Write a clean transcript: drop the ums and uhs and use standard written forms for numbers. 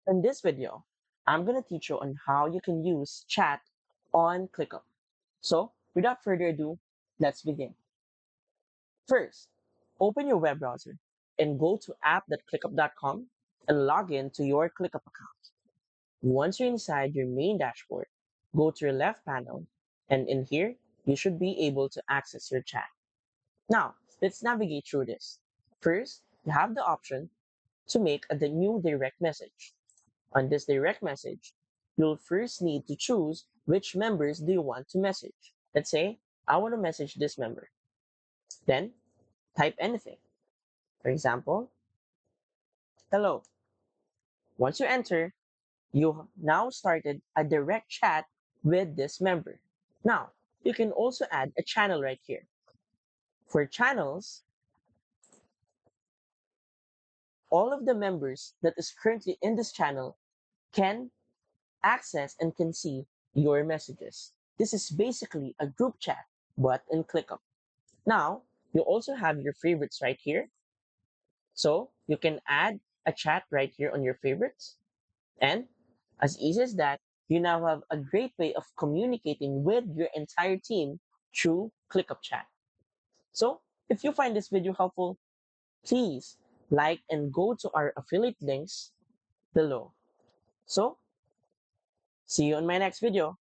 In this video, I'm going to teach you on how you can use chat on ClickUp. So without further ado, let's begin. First, open your web browser and go to app.clickup.com and log in to your ClickUp account. Once you're inside your main dashboard, go to your left panel and in here, you should be able to access your chat. Now, let's navigate through this. First, you have the option to make the new direct message. On this direct message, you'll first need to choose which members do you want to message. Let's say, I want to message this member. Then, type anything. For example, hello. Once you enter, you now started a direct chat with this member. Now, you can also add a channel right here. For channels, all of the members that is currently in this channel can access and can see your messages. This is basically a group chat, but in ClickUp. Now, you also have your favorites right here. So you can add a chat right here on your favorites. And as easy as that, you now have a great way of communicating with your entire team through ClickUp chat. So if you find this video helpful, please like and go to our affiliate links below. So see you in my next video.